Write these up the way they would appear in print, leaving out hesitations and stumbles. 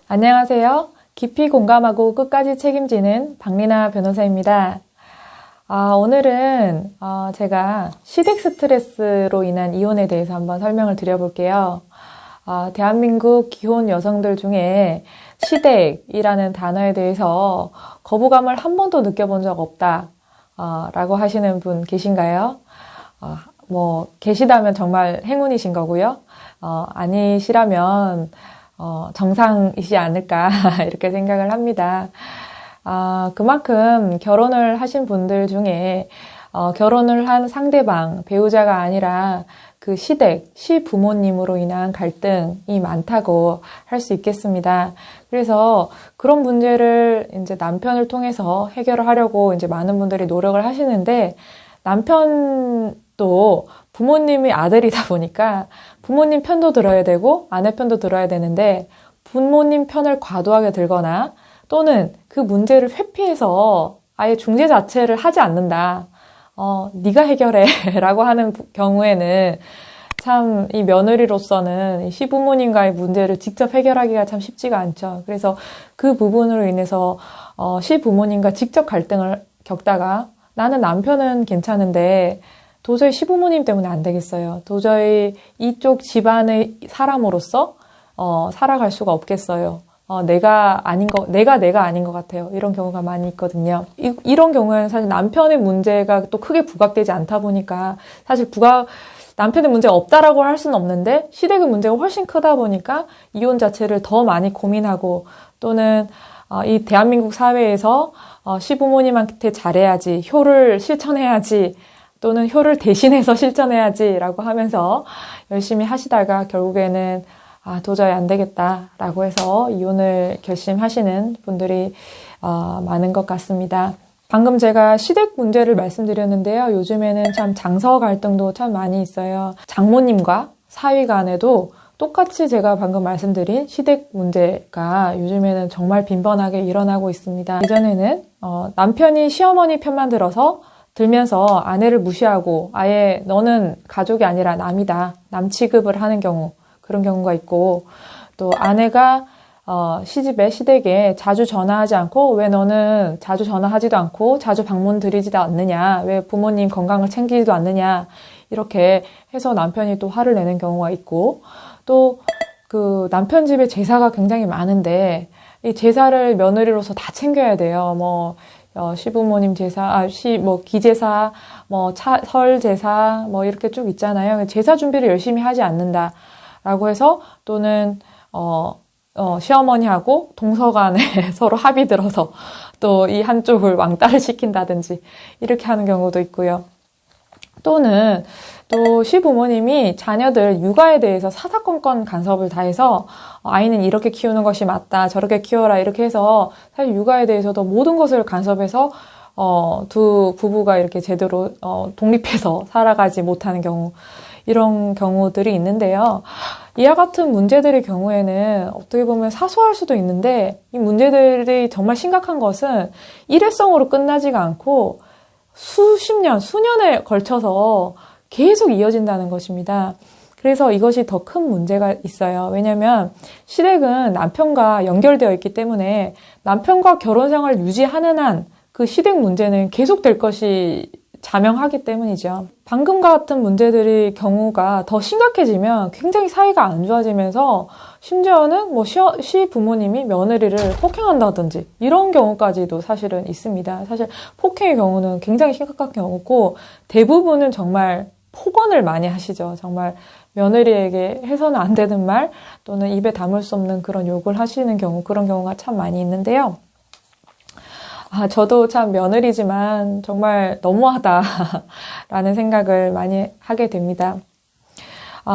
안녕하세요. 깊이 공감하고 끝까지 책임지는 박리나 변호사입니다. 오늘은 제가 시댁 스트레스로 인한 이혼에 대해서 한번 설명을 드려볼게요. 대한민국 기혼 여성들 중에 시댁이라는 단어에 대해서 거부감을 한 번도 느껴본 적 없다 라고 하시는 분 계신가요? 계시다면 정말 행운이신 거고요. 아니시라면 정상이지 않을까 이렇게 생각을 합니다. 그만큼 결혼을 하신 분들 중에 결혼을 한 상대방, 배우자가 아니라 그 시댁, 시부모님으로 인한 갈등이 많다고 할 수 있겠습니다. 그래서 그런 문제를 이제 남편을 통해서 해결을 하려고 이제 많은 분들이 노력을 하시는데, 남편도 부모님이 아들이다 보니까 부모님 편도 들어야 되고 아내 편도 들어야 되는데, 부모님 편을 과도하게 들거나 또는 그 문제를 회피해서 아예 중재 자체를 하지 않는다. 네가 해결해 라고 하는 경우에는 참 이 며느리로서는 이 시부모님과의 문제를 직접 해결하기가 참 쉽지가 않죠. 그래서 그 부분으로 인해서 시부모님과 직접 갈등을 겪다가 나는 남편은 괜찮은데 도저히 시부모님 때문에 안 되겠어요. 도저히 이쪽 집안의 사람으로서 살아갈 수가 없겠어요. 내가 아닌 것 같아요. 이런 경우가 많이 있거든요. 이런 경우에는 사실 남편의 문제가 또 크게 부각되지 않다 보니까 사실 남편의 문제가 없다라고 할 수는 없는데 시댁의 문제가 훨씬 크다 보니까 이혼 자체를 더 많이 고민하고, 또는 이 대한민국 사회에서 시부모님한테 잘해야지, 효를 실천해야지, 또는 효를 대신해서 실천해야지라고 하면서 열심히 하시다가 결국에는 도저히 안 되겠다라고 해서 이혼을 결심하시는 분들이 많은 것 같습니다. 방금 제가 시댁 문제를 말씀드렸는데요. 요즘에는 참 장서 갈등도 참 많이 있어요. 장모님과 사위 간에도 똑같이 제가 방금 말씀드린 시댁 문제가 요즘에는 정말 빈번하게 일어나고 있습니다. 예전에는 남편이 시어머니 편만 들면서 아내를 무시하고 아예 너는 가족이 아니라 남이다, 남 취급을 하는 경우, 그런 경우가 있고, 또 아내가 시댁에 자주 전화하지 않고 왜 너는 자주 전화하지도 않고 자주 방문 드리지도 않느냐, 왜 부모님 건강을 챙기지도 않느냐, 이렇게 해서 남편이 또 화를 내는 경우가 있고, 또 그 남편 집에 제사가 굉장히 많은데 이 제사를 며느리로서 다 챙겨야 돼요. 시부모님 제사, 기제사, 설 제사, 이렇게 쭉 있잖아요. 제사 준비를 열심히 하지 않는다라고 해서, 또는 시어머니하고 동서간에 서로 합의 들어서 또 이 한쪽을 왕따를 시킨다든지 이렇게 하는 경우도 있고요. 또는 또 시부모님이 자녀들 육아에 대해서 사사건건 간섭을 다해서 아이는 이렇게 키우는 것이 맞다, 저렇게 키워라, 이렇게 해서 사실 육아에 대해서도 모든 것을 간섭해서 두 부부가 이렇게 제대로 독립해서 살아가지 못하는 경우, 이런 경우들이 있는데요. 이와 같은 문제들의 경우에는 어떻게 보면 사소할 수도 있는데, 이 문제들이 정말 심각한 것은 일회성으로 끝나지가 않고 수십 년, 수년에 걸쳐서 계속 이어진다는 것입니다. 그래서 이것이 더 큰 문제가 있어요. 왜냐하면 시댁은 남편과 연결되어 있기 때문에 남편과 결혼 생활을 유지하는 한 그 시댁 문제는 계속될 것이 자명하기 때문이죠. 방금과 같은 문제들의 경우가 더 심각해지면 굉장히 사이가 안 좋아지면서 심지어는 시부모님이 며느리를 폭행한다든지 이런 경우까지도 사실은 있습니다. 사실 폭행의 경우는 굉장히 심각한 경우고, 대부분은 정말 폭언을 많이 하시죠. 정말 며느리에게 해서는 안 되는 말, 또는 입에 담을 수 없는 그런 욕을 하시는 경우, 그런 경우가 참 많이 있는데요. 저도 참 며느리지만 정말 너무하다라는 생각을 많이 하게 됩니다.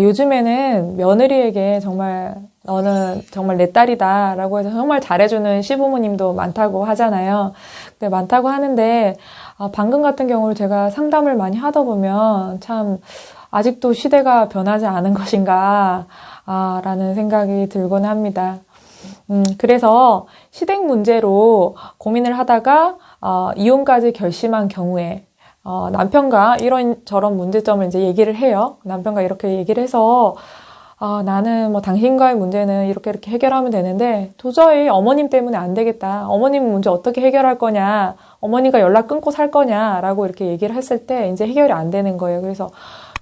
요즘에는 며느리에게 정말 너는 정말 내 딸이다라고 해서 정말 잘해주는 시부모님도 많다고 하잖아요. 근데 많다고 하는데 방금 같은 경우를 제가 상담을 많이 하다 보면 참 아직도 시대가 변하지 않은 것인가 라는 생각이 들곤 합니다. 그래서 시댁 문제로 고민을 하다가 이혼까지 결심한 경우에 남편과 이런 저런 문제점을 이제 얘기를 해요. 남편과 이렇게 얘기를 해서 나는 뭐 당신과의 문제는 이렇게 해결하면 되는데 도저히 어머님 때문에 안 되겠다. 어머님 문제 어떻게 해결할 거냐. 어머니가 연락 끊고 살 거냐라고 이렇게 얘기를 했을 때 이제 해결이 안 되는 거예요. 그래서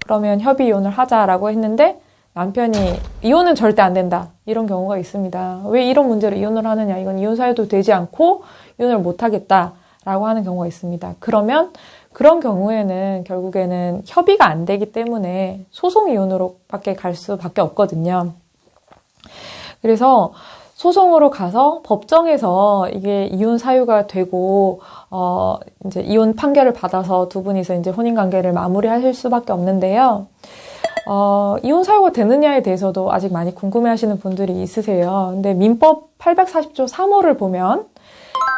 그러면 협의 이혼을 하자라고 했는데 남편이 이혼은 절대 안 된다. 이런 경우가 있습니다. 왜 이런 문제로 이혼을 하느냐. 이건 이혼 사유도 되지 않고 이혼을 못 하겠다라고 하는 경우가 있습니다. 그러면 그런 경우에는 결국에는 협의가 안 되기 때문에 소송 이혼으로 밖에 갈 수밖에 없거든요. 그래서 소송으로 가서 법정에서 이게 이혼 사유가 되고, 이제 이혼 판결을 받아서 두 분이서 이제 혼인 관계를 마무리하실 수밖에 없는데요. 이혼 사유가 되느냐에 대해서도 아직 많이 궁금해 하시는 분들이 있으세요. 근데 민법 840조 3호를 보면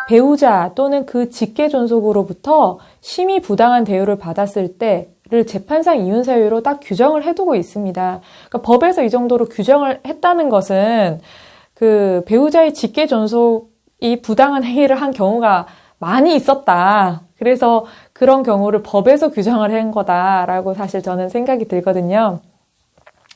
배우자 또는 그 직계 존속으로부터 심히 부당한 대우를 받았을 때를 재판상 이혼 사유로 딱 규정을 해두고 있습니다. 그러니까 법에서 이 정도로 규정을 했다는 것은 그 배우자의 직계 존속이 부당한 행위를 한 경우가 많이 있었다. 그래서 그런 경우를 법에서 규정을 한 거다라고 사실 저는 생각이 들거든요.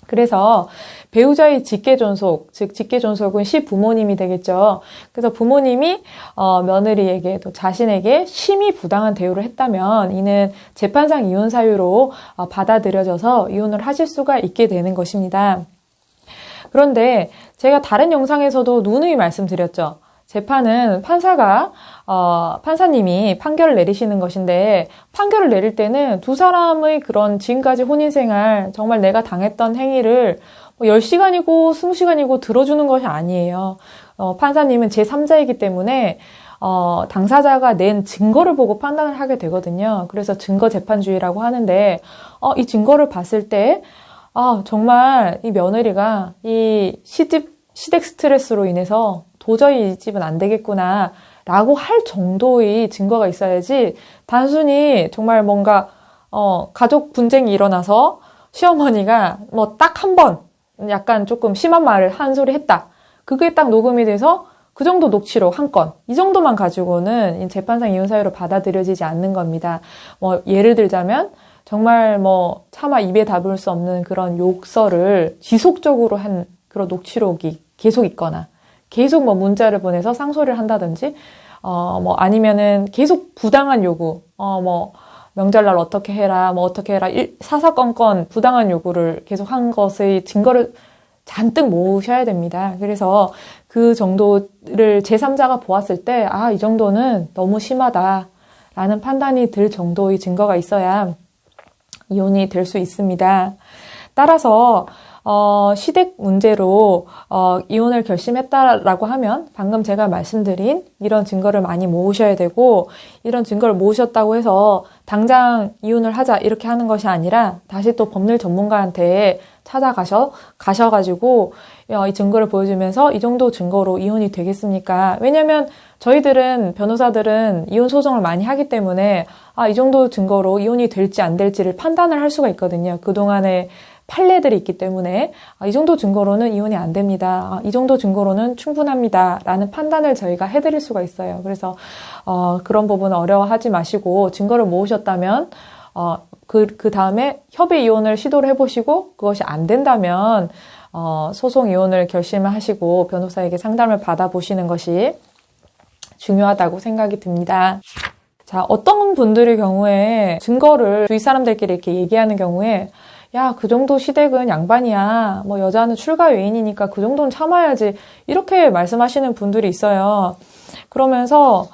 그래서 배우자의 직계존속, 즉 직계존속은 시부모님이 되겠죠. 그래서 부모님이 며느리에게 또 자신에게 심히 부당한 대우를 했다면 이는 재판상 이혼 사유로 받아들여져서 이혼을 하실 수가 있게 되는 것입니다. 그런데 제가 다른 영상에서도 누누이 말씀드렸죠. 재판은 판사님이 판결을 내리시는 것인데 판결을 내릴 때는 두 사람의 그런 지금까지 혼인생활 정말 내가 당했던 행위를 10시간이고 20시간이고 들어주는 것이 아니에요. 판사님은 제3자이기 때문에 당사자가 낸 증거를 보고 판단을 하게 되거든요. 그래서 증거재판주의라고 하는데 이 증거를 봤을 때 정말 이 며느리가 이 시댁 스트레스로 인해서 도저히 이 집은 안 되겠구나 라고 할 정도의 증거가 있어야지 단순히 정말 뭔가 가족 분쟁이 일어나서 시어머니가 뭐 딱 한 번 약간 조금 심한 말을 한 소리 했다. 그게 딱 녹음이 돼서 그 정도 녹취록 한 건, 이 정도만 가지고는 재판상 이혼 사유로 받아들여지지 않는 겁니다. 뭐 예를 들자면 정말 뭐 차마 입에 담을 수 없는 그런 욕설을 지속적으로 한 그런 녹취록이 계속 있거나 계속 뭐 문자를 보내서 상소리를 한다든지, 뭐 아니면은 계속 부당한 요구, 뭐 명절날 어떻게 해라, 뭐 어떻게 해라, 사사건건 부당한 요구를 계속 한 것의 증거를 잔뜩 모으셔야 됩니다. 그래서 그 정도를 제3자가 보았을 때, 이 정도는 너무 심하다라는 판단이 들 정도의 증거가 있어야 이혼이 될 수 있습니다. 따라서 시댁 문제로 이혼을 결심했다라고 하면 방금 제가 말씀드린 이런 증거를 많이 모으셔야 되고, 이런 증거를 모으셨다고 해서 당장 이혼을 하자 이렇게 하는 것이 아니라 다시 또 법률 전문가한테 가셔가지고 이 증거를 보여주면서 이 정도 증거로 이혼이 되겠습니까? 왜냐면 저희들은 변호사들은 이혼 소송을 많이 하기 때문에 이 정도 증거로 이혼이 될지 안 될지를 판단을 할 수가 있거든요. 그동안에 판례들이 있기 때문에 이 정도 증거로는 이혼이 안 됩니다. 이 정도 증거로는 충분합니다. 라는 판단을 저희가 해드릴 수가 있어요. 그래서 그런 부분은 어려워하지 마시고 증거를 모으셨다면 그 다음에 협의 이혼을 시도를 해보시고 그것이 안 된다면 소송 이혼을 결심하시고 변호사에게 상담을 받아보시는 것이 중요하다고 생각이 듭니다. 자, 어떤 분들의 경우에 증거를 주위 사람들끼리 이렇게 얘기하는 경우에 야, 그 정도 시댁은 양반이야. 뭐 여자는 출가 외인이니까 그 정도는 참아야지. 이렇게 말씀하시는 분들이 있어요. 그러면서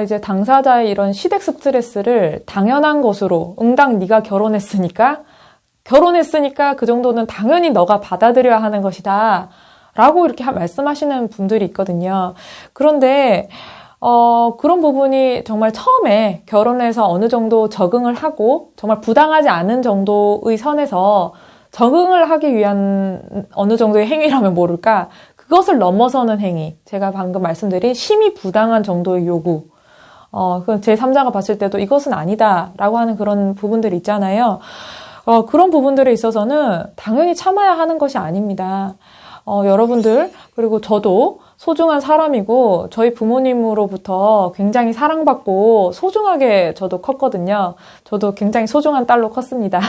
이제 당사자의 이런 시댁 스트레스를 당연한 것으로 응당 네가 결혼했으니까 그 정도는 당연히 너가 받아들여야 하는 것이다. 라고 이렇게 말씀하시는 분들이 있거든요. 그런데 그런 부분이 정말 처음에 결혼해서 어느 정도 적응을 하고 정말 부당하지 않은 정도의 선에서 적응을 하기 위한 어느 정도의 행위라면 모를까? 그것을 넘어서는 행위. 제가 방금 말씀드린 심히 부당한 정도의 요구. 제3자가 봤을 때도 이것은 아니다라고 하는 그런 부분들이 있잖아요. 그런 부분들에 있어서는 당연히 참아야 하는 것이 아닙니다. 여러분들, 그리고 저도 소중한 사람이고 저희 부모님으로부터 굉장히 사랑받고 소중하게 저도 컸거든요. 저도 굉장히 소중한 딸로 컸습니다.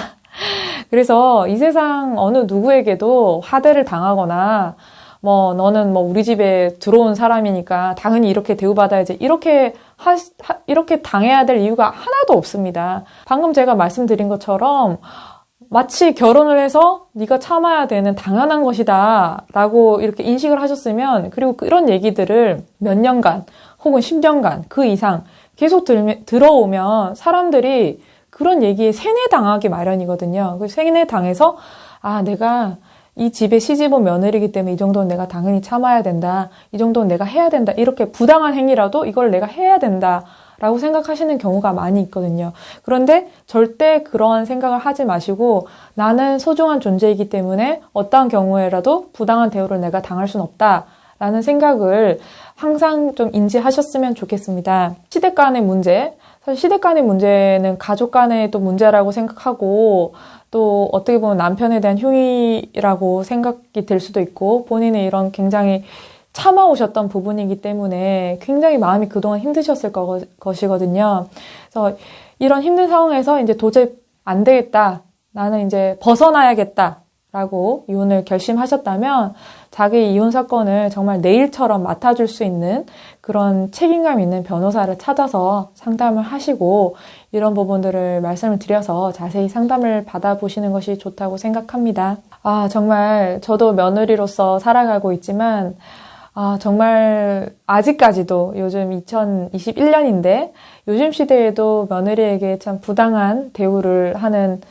그래서 이 세상 어느 누구에게도 하대를 당하거나 뭐 너는 뭐 우리 집에 들어온 사람이니까 당연히 이렇게 대우받아야지 이렇게 당해야 될 이유가 하나도 없습니다. 방금 제가 말씀드린 것처럼 마치 결혼을 해서 네가 참아야 되는 당연한 것이다 라고 이렇게 인식을 하셨으면, 그리고 그런 얘기들을 몇 년간 혹은 10년간 그 이상 계속 들어오면 사람들이 그런 얘기에 세뇌당하기 마련이거든요. 그 세뇌당해서 내가 이 집에 시집 온 며느리이기 때문에 이 정도는 내가 당연히 참아야 된다. 이 정도는 내가 해야 된다. 이렇게 부당한 행위라도 이걸 내가 해야 된다. 라고 생각하시는 경우가 많이 있거든요. 그런데 절대 그런 생각을 하지 마시고, 나는 소중한 존재이기 때문에 어떠한 경우에라도 부당한 대우를 내가 당할 순 없다. 라는 생각을 항상 좀 인지하셨으면 좋겠습니다. 시댁 간의 문제, 사실 시댁 간의 문제는 가족 간의 또 문제라고 생각하고, 또 어떻게 보면 남편에 대한 흉이라고 생각이 들 수도 있고, 본인의 이런 굉장히 참아오셨던 부분이기 때문에 굉장히 마음이 그동안 힘드셨을 것이거든요. 그래서 이런 힘든 상황에서 이제 도저히 안 되겠다, 나는 이제 벗어나야겠다 라고 이혼을 결심하셨다면, 자기 이혼 사건을 정말 내 일처럼 맡아줄 수 있는 그런 책임감 있는 변호사를 찾아서 상담을 하시고, 이런 부분들을 말씀을 드려서 자세히 상담을 받아보시는 것이 좋다고 생각합니다. 정말 저도 며느리로서 살아가고 있지만, 정말 아직까지도 요즘 2021년인데 요즘 시대에도 며느리에게 참 부당한 대우를 하는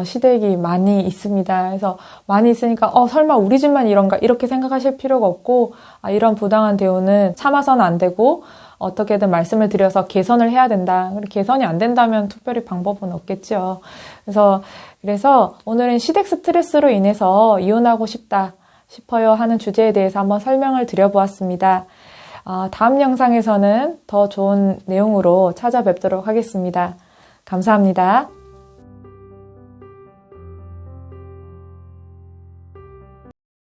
시댁이 많이 있습니다. 그래서 많이 있으니까 설마 우리 집만 이런가 이렇게 생각하실 필요가 없고, 이런 부당한 대우는 참아서는 안 되고 어떻게든 말씀을 드려서 개선을 해야 된다. 개선이 안 된다면 특별히 방법은 없겠죠. 그래서 오늘은 시댁 스트레스로 인해서 이혼하고 싶어요 하는 주제에 대해서 한번 설명을 드려보았습니다. 다음 영상에서는 더 좋은 내용으로 찾아뵙도록 하겠습니다. 감사합니다.